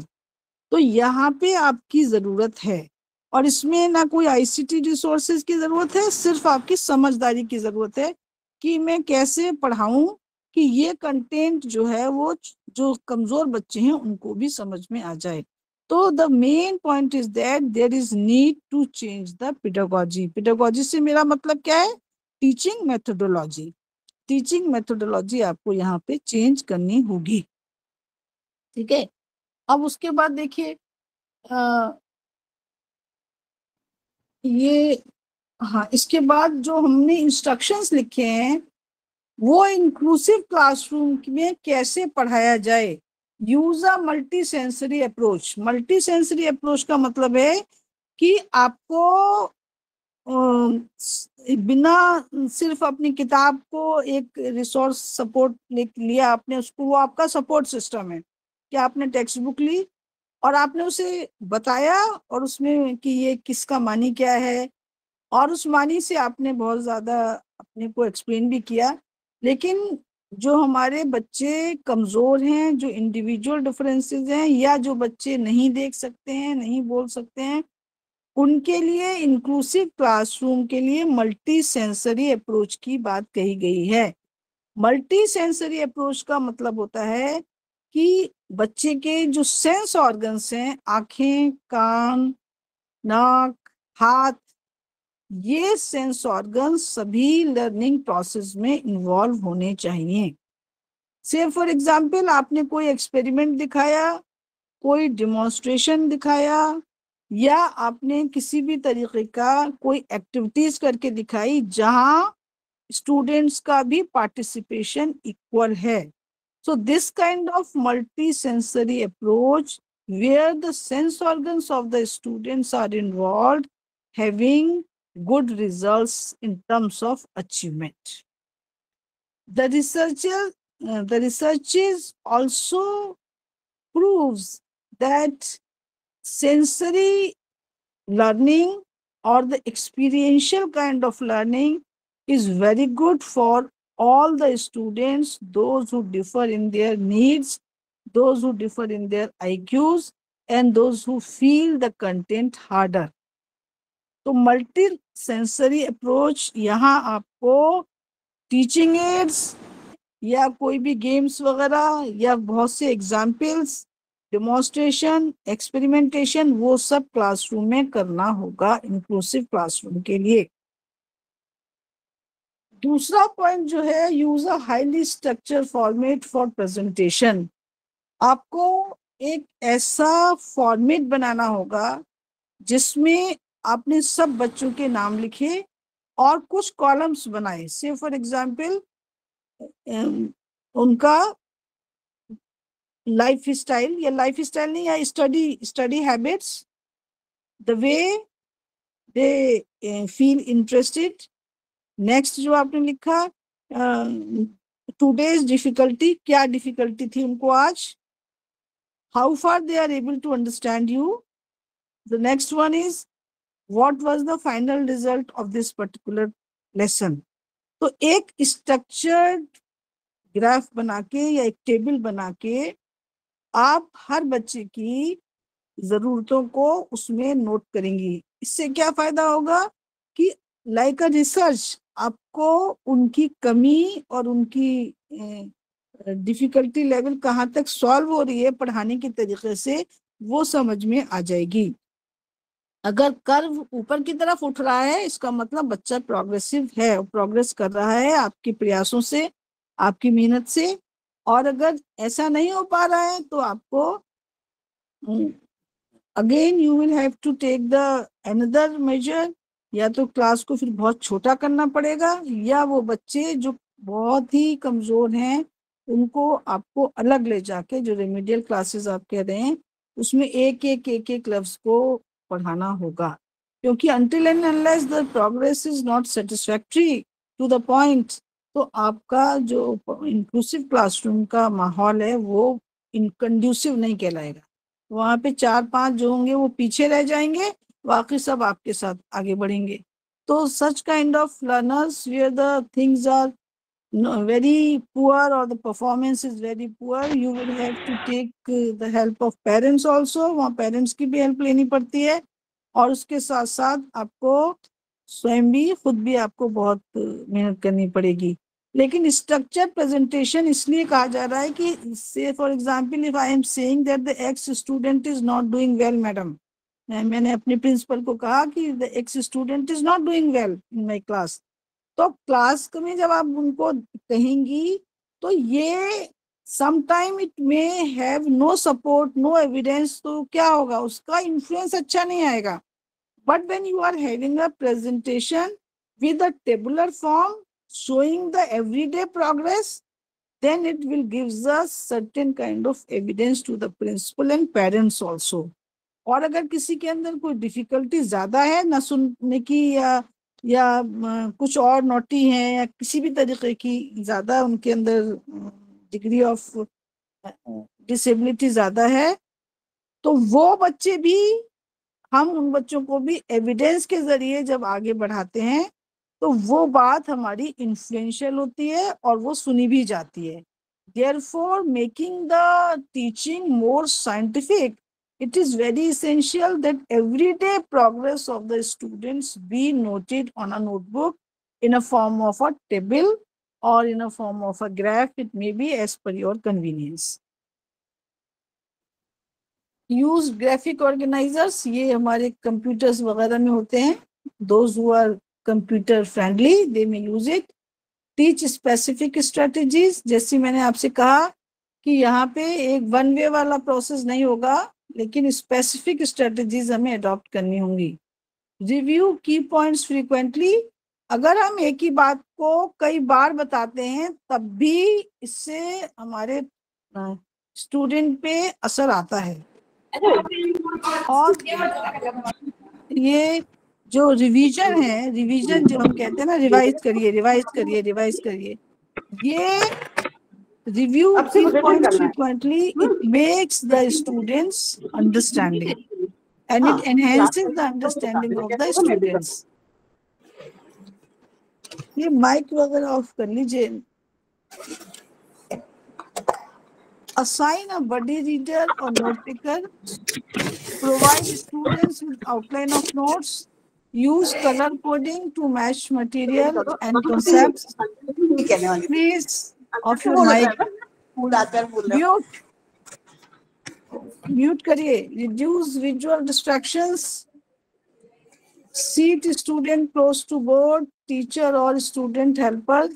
तो यहाँ पे आपकी जरूरत है, और इसमें ना कोई आईसीटी रिसोर्सेज की जरूरत है, सिर्फ आपकी समझदारी की जरूरत है कि मैं कैसे पढ़ाऊं कि ये कंटेंट जो है वो जो कमजोर बच्चे हैं उनको भी समझ में आ जाए। तो the main point is that there is need to change the pedagogy. Pedagogy से मेरा मतलब क्या है? Teaching methodology. टीचिंग मेथोडोलॉजी आपको यहाँ पे चेंज करनी होगी, ठीक है। अब उसके बाद देखिए ये, हाँ, इसके बाद जो हमने इंस्ट्रक्शंस लिखे हैं वो इंक्लूसिव क्लासरूम में कैसे पढ़ाया जाए। Use a multi sensory approach. Multi sensory approach का मतलब है कि आपको बिना सिर्फ अपनी किताब को एक रिसोर्स सपोर्ट लिया आपने, उसको, वो आपका सपोर्ट सिस्टम है कि आपने टेक्स्ट बुक ली और आपने उसे बताया और उसमें कि ये किसका मानी क्या है, और उस मानी से आपने बहुत ज़्यादा अपने को एक्सप्लेन भी किया। लेकिन जो हमारे बच्चे कमज़ोर हैं, जो इंडिविजुअल डिफरेंसेस हैं, या जो बच्चे नहीं देख सकते हैं, नहीं बोल सकते हैं, उनके लिए इंक्लूसिव क्लासरूम के लिए मल्टी सेंसरी अप्रोच की बात कही गई है। मल्टी सेंसरी अप्रोच का मतलब होता है कि बच्चे के जो सेंस ऑर्गन्स हैं, आंखें, कान, नाक, हाथ, ये सेंस ऑर्गन्स सभी लर्निंग प्रोसेस में इन्वॉल्व होने चाहिए। से फॉर एग्जाम्पल आपने कोई एक्सपेरिमेंट दिखाया, कोई डिमॉन्स्ट्रेशन दिखाया, या आपने किसी भी तरीके का कोई एक्टिविटीज करके दिखाई जहां स्टूडेंट्स का भी पार्टिसिपेशन इक्वल है। So this kind of multi-sensory approach where the sense organs of the students are involved, having good results in terms of achievement. The researches also proves that sensory learning or the experiential kind of learning is very good for all the students, those who differ in their needs, those who differ in their IQs, and those who feel the content harder. तो multi sensory approach यहाँ आपको teaching ads या कोई भी games वगैरह या बहुत से एग्जाम्पल्स, डेमोन्स्ट्रेशन, एक्सपेरिमेंटेशन, वो सब क्लासरूम में करना होगा इंक्लूसिव क्लासरूम के लिए। दूसरा पॉइंट जो है, use a highly structure format for presentation. आपको एक ऐसा फॉर्मेट बनाना होगा जिसमें आपने सब बच्चों के नाम लिखे और कुछ कॉलम्स बनाए। से फॉर एग्जाम्पल उनका लाइफ स्टाइल या लाइफ स्टाइल नहीं या study habits, the way they feel interested. Next जो आपने लिखा टुडेज डिफिकल्टी, क्या डिफिकल्टी थी उनको आज, how far they are able to understand you. The next one is what was the final result of this particular lesson. तो एक structured graph बना के या एक टेबल बना के आप हर बच्चे की जरूरतों को उसमें नोट करेंगी। इससे क्या फायदा होगा कि लाइक अ रिसर्च आपको उनकी कमी और उनकी डिफिकल्टी लेवल कहाँ तक सॉल्व हो रही है पढ़ाने के तरीके से, वो समझ में आ जाएगी। अगर कर्व ऊपर की तरफ उठ रहा है इसका मतलब बच्चा प्रोग्रेसिव है, प्रोग्रेस कर रहा है आपके प्रयासों से, आपकी मेहनत से। और अगर ऐसा नहीं हो पा रहा है तो आपको again you will have to take the another measure, या तो क्लास को फिर बहुत छोटा करना पड़ेगा, या वो बच्चे जो बहुत ही कमजोर हैं उनको आपको अलग ले जाके, जो रेमेडियल क्लासेस आप कह रहे हैं उसमें एक एक लफ्ज को पढ़ाना होगा। क्योंकि until and unless the progress is not satisfactory to the point, तो आपका जो इंक्लूसिव क्लासरूम का माहौल है वो इनकंड्यूसिव नहीं कहलाएगा। वहाँ पे 4-5 जो होंगे वो पीछे रह जाएंगे, बाकी सब आपके साथ आगे बढ़ेंगे। तो such kind of learners where the things are very poor or the performance is very poor, you will have to take the help of parents also। वहाँ पेरेंट्स की भी हेल्प लेनी पड़ती है और उसके साथ साथ आपको स्वयं भी खुद भी आपको बहुत मेहनत करनी पड़ेगी। लेकिन स्ट्रक्चर प्रेजेंटेशन इसलिए कहा जा रहा है कि say for example if I am saying that the X student is not doing well, madam मैंने अपने प्रिंसिपल को कहा कि the X student is not doing well in my class, तो क्लास में जब आप उनको कहेंगी तो ये sometime it may have no support, no evidence, तो क्या होगा, उसका इन्फ्लुएंस अच्छा नहीं आएगा। But when you are having a presentation with a tabular form showing the everyday progress, then it will gives us certain kind of evidence to the principal and parents also। और अगर किसी के अंदर कोई difficulty ज्यादा है ना सुनने की या कुछ और नोटी है या किसी भी तरीके की ज्यादा उनके अंदर डिग्री ऑफ डिसेबिलिटी ज्यादा है, तो वो बच्चे भी, हम उन बच्चों को भी एविडेंस के जरिए जब आगे बढ़ाते हैं तो वो बात हमारी इन्फ्लुएंशियल होती है और वो सुनी भी जाती है। Therefore, making the teaching more scientific, it is very essential that everyday progress of the students be noted on a notebook in a form of a table or in a form of a graph. It may be as per your convenience. Use graphic organisers, ये हमारे computers वगैरह में होते हैं. Those who are computer friendly, they may use it. Teach specific strategies, जैसे मैंने आपसे कहा कि यहाँ पे एक वन वे वाला प्रोसेस नहीं होगा, लेकिन स्पेसिफिक स्ट्रेटेजीज हमें अडॉप्ट करनी होंगी. रिव्यू की पॉइंट्स फ्रीक्वेंटली, अगर हम एक ही बात को कई बार बताते हैं तब भी इससे हमारे स्टूडेंट पे असर आता है. और ये जो रिवीजन है, रिवीजन जो हम कहते हैं ना, रिवाइज करिए रिवाइज करिए रिवाइज करिए, ये रिव्यू की points frequently, it makes the students understanding and it enhances the understanding of the students. ये माइक वगैरह ऑफ कर लीजिए. Assign a buddy reader or note taker. Provide students with outline of notes. Use color coding to match material and concepts. Please off your mic. Mute करिए. Reduce visual distractions. Seat student close to board. Teacher or student helper.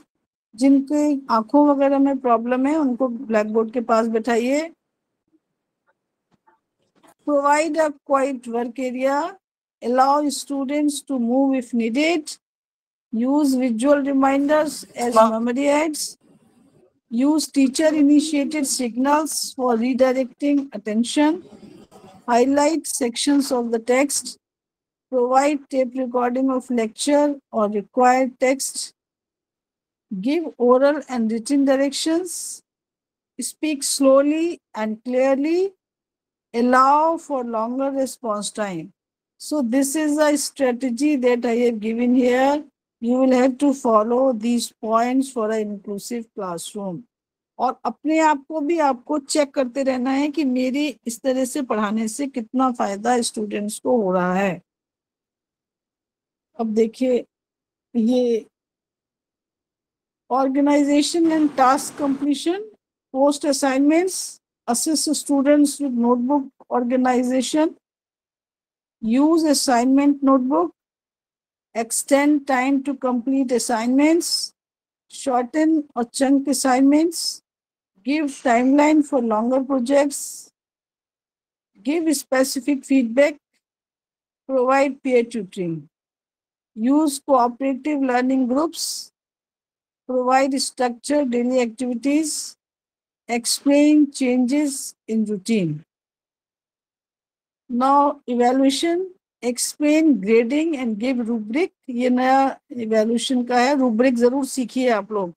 जिनके आंखों वगैरह में problem है उनको black board के पास बैठाइए. Provide a quiet work area. Allow students to move if needed. Use visual reminders as memory aids. Use teacher-initiated signals for redirecting attention. Highlight sections of the text. Provide tape recording of lecture or required text. Give oral and written directions. Speak slowly and clearly. Allow for longer response time. So this is a strategy that I have given here. You will have to follow these points for an inclusive classroom. और अपने आप को भी आपको check करते रहना है कि मेरी इस तरह से पढ़ाने से कितना फायदा स्टूडेंट्स को हो रहा है. अब देखिए, ये organization and task completion, post assignments, assist students with notebook organization, use assignment notebook, extend time to complete assignments, shorten or chunk assignments, give timeline for longer projects, give specific feedback, provide peer tutoring, use cooperative learning groups, provide structured daily activities, explain changes in routine. Now evaluation, explain grading and give rubric. ये नया evaluation का है. rubric जरूर सीखिए आप लोग.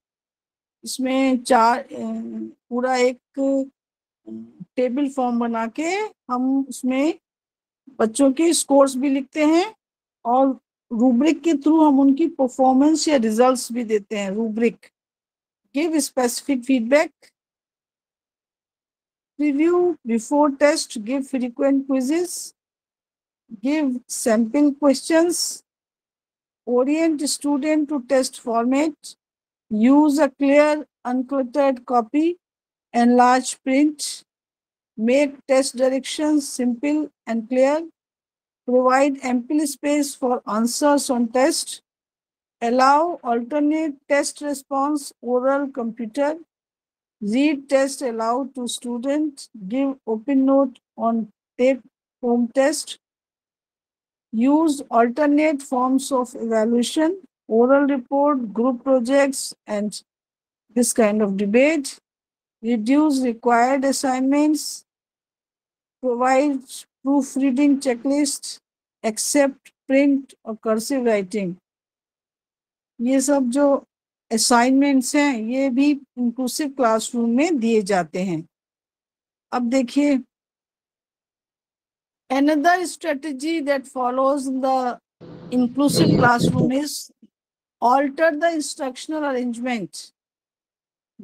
इसमें पूरा एक टेबल फॉर्म बना के हम उसमें बच्चों के स्कोर्स भी लिखते हैं और रूब्रिक के थ्रू हम उनकी परफॉर्मेंस या रिजल्ट्स भी देते हैं. Rubric, give specific feedback, review before test, give frequent quizzes, give sample questions, orient student to test format, use a clear uncluttered copy, enlarge print, make test directions simple and clear, provide ample space for answers on test, allow alternate test response, oral, computer, read test aloud to student, give open note on take home test, use alternate forms of evaluation, oral report, group projects, and this kind of debate, reduce required assignments, provide proofreading checklist, accept print or cursive writing. ये सब जो assignments हैं ये भी inclusive classroom में दिए जाते हैं. अब देखिए, another strategy that follows the inclusive classroom is alter the instructional arrangement.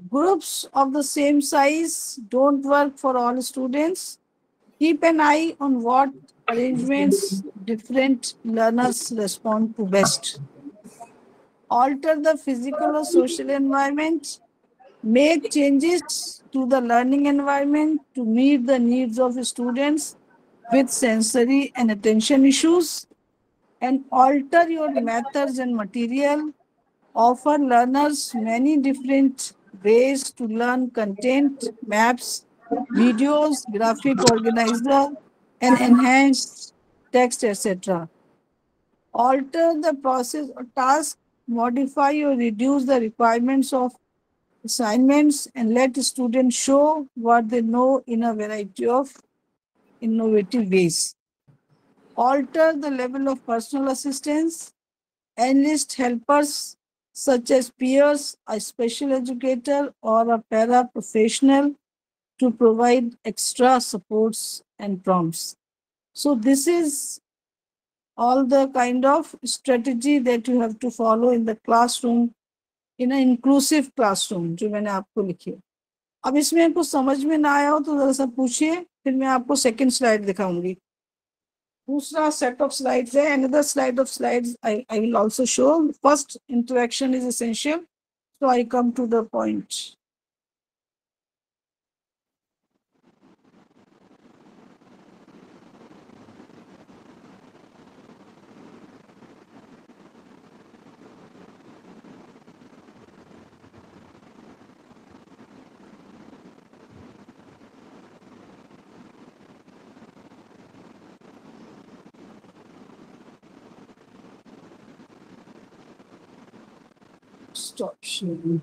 Groups of the same size don't work for all students. Keep an eye on what arrangements different learners respond to best. Alter the physical or social environment. Make changes to the learning environment to meet the needs of students with sensory and attention issues, and alter your methods and material. Offer learners many different ways to learn content, maps, videos, graphic organizer, and enhanced text, etc. Alter the process or task, modify or reduce the requirements of assignments, and let students show what they know in a variety of innovative ways. Alter the level of personal assistance, enlist helpers such as peers, a special educator, or a para-professional to provide extra supports and prompts. So this is all the kind of strategy that you have to follow in the classroom, in an inclusive classroom, जो मैंने आपको लिखी है. अब इसमें कुछ समझ में ना आया हो तो जरा सा पूछिए, फिर मैं आपको सेकंड स्लाइड दिखाऊंगी. दूसरा set of slides है, another slide of slides I will also show. First interaction is essential, so I come to the point. Stop sharing.